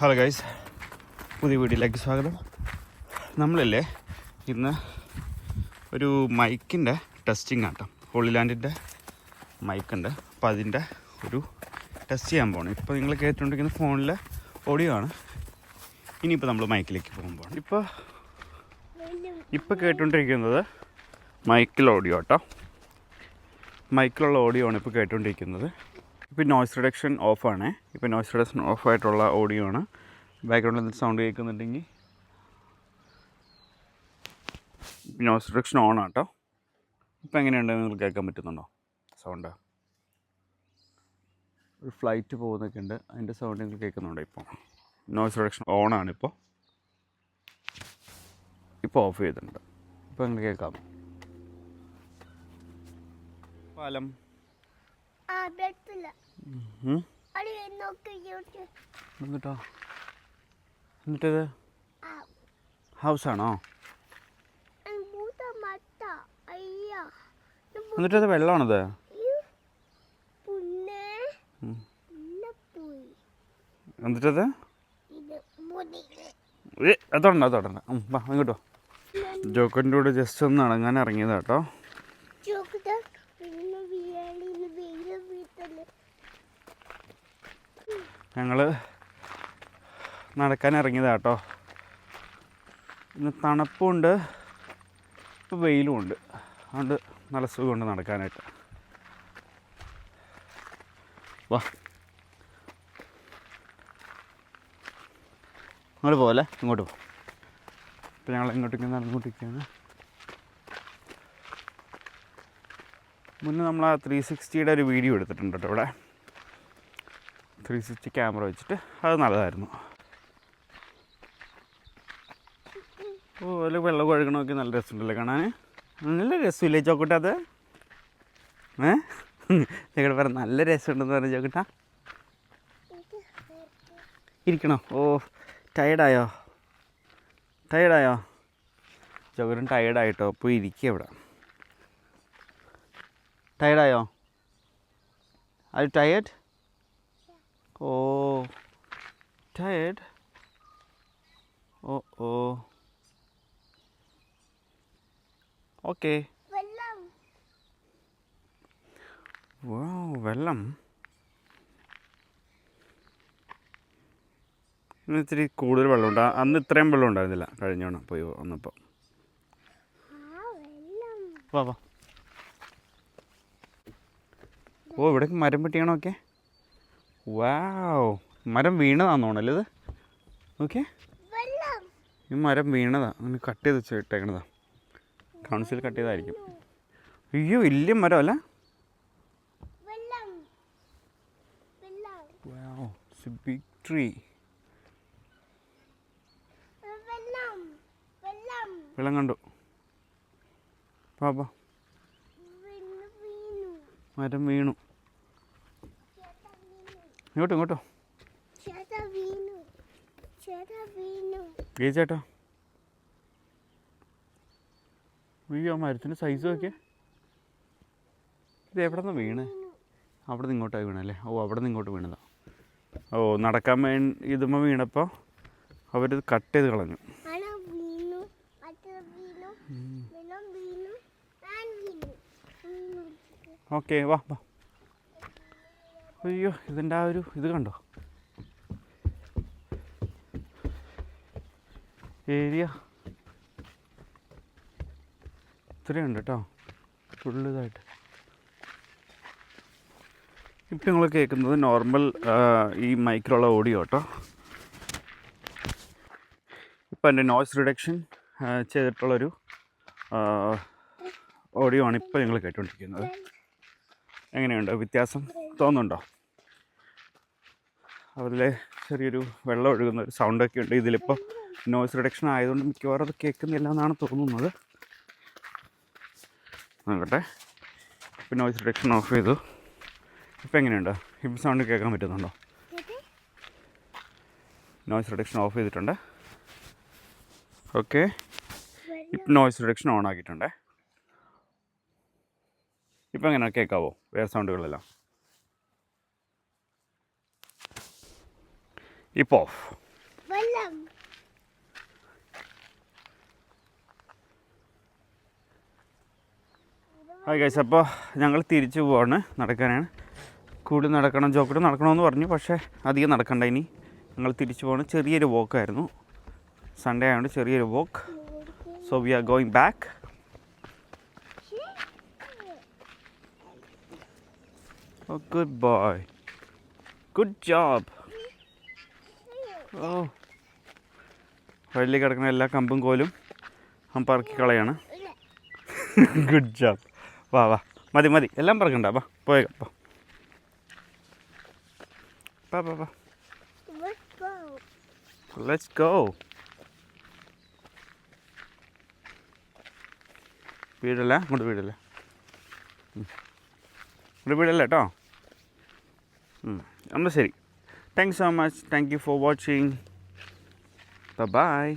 Hello guys, പുതിയ വീഡിയോയിലേക്ക് സ്വാഗതം. നമ്മളില്ലേ ഇന്ന് ഒരു മൈക്കിൻ്റെ ടെസ്റ്റിംഗ് ആട്ടോ. ഹോളിലാൻഡിൻ്റെ മൈക്കുണ്ട്, അപ്പോൾ അതിൻ്റെ ഒരു ടെസ്റ്റ് ചെയ്യാൻ പോകണം. ഇപ്പോൾ നിങ്ങൾ കേട്ടുകൊണ്ടിരിക്കുന്ന ഫോണിലെ ഓഡിയോ ആണ്. ഇനിയിപ്പോൾ നമ്മൾ മൈക്കിലേക്ക് പോകാൻ പോകണം. ഇപ്പോൾ കേട്ടുകൊണ്ടിരിക്കുന്നത് മൈക്കിൽ ഓഡിയോ കേട്ടോ. മൈക്കിലുള്ള ഓഡിയോ ആണ് ഇപ്പോൾ കേട്ടുകൊണ്ടിരിക്കുന്നത്. ഇപ്പോൾ നോയ്സ് റിഡക്ഷൻ ഓഫാണ്. ഇപ്പോൾ നോയ്സ് റിഡക്ഷൻ ഓഫായിട്ടുള്ള ഓഡിയോ ആണ്. ബാക്ക്ഗ്രൗണ്ടിൽ നിന്ന് സൗണ്ട് കേൾക്കുന്നുണ്ടെങ്കിൽ നോയ്സ് റിഡക്ഷൻ ഓൺ ആട്ടോ. ഇപ്പോൾ എങ്ങനെയുണ്ട്, നിങ്ങൾക്ക് കേൾക്കാൻ പറ്റുന്നുണ്ടോ സൗണ്ട്? ഒരു ഫ്ലൈറ്റ് പോകുന്നൊക്കെ ഉണ്ട്, അതിൻ്റെ സൗണ്ട് നിങ്ങൾ കേൾക്കുന്നുണ്ടോ? ഇപ്പോൾ നോയ്സ് റിഡക്ഷൻ ഓണാണ്. ഇപ്പോൾ ഓഫ് ചെയ്തിട്ടുണ്ട്. ഇപ്പോൾ നിങ്ങൾ കേൾക്കാം. പാലം എന്നിട്ടത് ഹൗസാണോ? എന്നിട്ടത് വെള്ളമാണത്? എന്നിട്ടത് അതോടണ്ട വാ ഇങ്ങോട്ടോ. ജോക്കറിൻ്റെ കൂടെ ജസ്റ്റ് ഒന്ന് നടങ്ങാൻ ഇറങ്ങിയതാട്ടോ. ഞങ്ങൾ നടക്കാൻ ഇറങ്ങിയതാട്ടോ. ഇന്ന് തണുപ്പുണ്ട്, ഇപ്പോൾ വെയിലും ഉണ്ട്, അതുകൊണ്ട് നല്ല സുഖമുണ്ട് നടക്കാനായിട്ട്. വാ അങ്ങോട്ട് പോലെ ഇങ്ങോട്ട് പോ. ഇപ്പം ഞങ്ങൾ ഇങ്ങോട്ടേക്ക് നടന്നുകൊണ്ടിരിക്കുകയാണ്. മുന്നേ നമ്മൾ ആ 360യുടെ ഒരു വീഡിയോ എടുത്തിട്ടുണ്ട് കേട്ടോ ഇവിടെ. 360 ക്യാമറ വെച്ചിട്ട് അത് നല്ലതായിരുന്നു. ഓ, വെള്ളം കഴുകണമൊക്കെ നല്ല രസമുണ്ടല്ലേ കാണാൻ? നല്ല രസമില്ലേ ചോക്കട്ട? അത് ചോക്കട്ട പറ നല്ല രസമുണ്ടെന്ന് പറഞ്ഞു ചോക്കട്ട. ഇരിക്കണോ? ഓ, ടയേർഡായോ? ചോക്കട്ടും ടയേർഡായിട്ടോ. അപ്പോൾ ഇരിക്കുക ഇവിടെ. ടയേർഡായോ? Are you tired? Oh, tired? Oh. Okay. Wow, വെള്ളം. ഇന്ന് ഇത്തിരി കൂടുതൽ വെള്ളമുണ്ട്. അന്ന് ഇത്രയും വെള്ളം ഉണ്ടായിരുന്നില്ല കഴിഞ്ഞോണം പോയി വന്നപ്പോൾ. വാ. ഓ, ഇവിടെ മരം വെട്ടിയാണോ? ഓക്കെ. വാവ്, മരം വീണതാണെന്നോണല്ലേ ഇത്? ഓക്കെ, ഈ മരം വീണതാ, അങ്ങനെ കട്ട് ചെയ്ത് വെച്ചിട്ടേക്കണതാ. Council cut ചെയ്തായിരിക്കും. അയ്യോ, വലിയ മരം അല്ല? വാവ്, ഇറ്റ്സ് എ ബിഗ് ട്രീ. വെള്ളം കണ്ടു. പാപ്പാ, മരം വീണു. ഇങ്ങോട്ടോ ചേട്ടാ. അയ്യോ, മരത്തിൻ്റെ സൈസ് നോക്കിയേ. ഇത് എവിടെ നിന്ന് വീണ്? അവിടെ നിന്ന് ഇങ്ങോട്ടായി വീണല്ലേ? ഓ, അവിടെ നിന്ന് ഇങ്ങോട്ട് വീണതാ. ഓ, നടക്കാൻ ഇതുമ്പോൾ വീണപ്പോൾ അവരിത് കട്ട് ചെയ്ത് കളഞ്ഞു. ഓക്കെ, വാ. അയ്യോ, ഇതിൻ്റെ ആ ഒരു ഇത് കണ്ടോ? ഏരിയ ഇത്രയുണ്ട് കേട്ടോ, ഫുള്ളിതായിട്ട്. ഇപ്പം നിങ്ങൾ കേൾക്കുന്നത് നോർമൽ ഈ മൈക്കിലുള്ള ഓഡിയോ കേട്ടോ. ഇപ്പം എൻ്റെ നോയ്സ് റിഡക്ഷൻ ചെയ്തിട്ടുള്ളൊരു ഓഡിയോ ആണ് ഇപ്പോൾ നിങ്ങൾ കേട്ടുകൊണ്ടിരിക്കുന്നത്. എങ്ങനെയുണ്ട്? വ്യത്യാസം തോന്നുന്നുണ്ടോ? അതിൽ ചെറിയൊരു വെള്ളം ഒഴുകുന്ന ഒരു സൗണ്ടൊക്കെ ഉണ്ട്. ഇതിലിപ്പോൾ നോയ്സ് റിഡക്ഷൻ ആയതുകൊണ്ട് മിക്കവാറും അത് കേൾക്കുന്നില്ല എന്നാണ് തോന്നുന്നത്. നോക്കട്ടെ. ഇപ്പോൾ നോയ്സ് റിഡക്ഷൻ ഓഫ് ചെയ്തു. ഇപ്പോൾ എങ്ങനെയുണ്ട്? ഇപ്പോൾ സൗണ്ട് കേൾക്കാൻ പറ്റുന്നുണ്ടോ? നോയ്സ് റിഡക്ഷൻ ഓഫ് ചെയ്തിട്ടുണ്ട്. ഓക്കെ, ഇപ്പം നോയ്സ് റിഡക്ഷൻ ഓൺ ആക്കിയിട്ടുണ്ട്. ഇപ്പോൾ എങ്ങനെ കേൾക്കാവോ വേറെ സൗണ്ടുകളെല്ലാം? ഇപ്പോൾ ഓഫ്. ഹായ് ഗൈസ്, അപ്പോൾ ഞങ്ങൾ തിരിച്ചു പോവാണ്, നടക്കാനാണ്. കൂടുതൽ നടക്കണം, ജോക്കറ്റ് നടക്കണമെന്ന് പറഞ്ഞു, പക്ഷേ അധികം നടക്കണ്ട. ഇനി ഞങ്ങൾ തിരിച്ചു പോവാണ്. ചെറിയൊരു വോക്കായിരുന്നു, സൺഡേ ആയതുകൊണ്ട് ചെറിയൊരു walk. So we are going back. Oh, good boy. Good job. Oh. വഴിയിൽ കിടക്കുന്ന എല്ലാ കമ്പും കോലും അവൻ പറക്കി കളയാണ്. Good job. വാ വാ, മതി മതി, എല്ലാം പറക്കണ്ട. വാ പോയേക്കാം. വാ വാ വാ, ലെറ്റ്സ് ഗോ. വീടല്ല, അങ്ങോട്ട് വീടല്ലേ, ഇങ്ങോട്ട് വീടല്ലേ കേട്ടോ. എന്നാൽ ശരി. Thanks so much. Thank you for watching. By.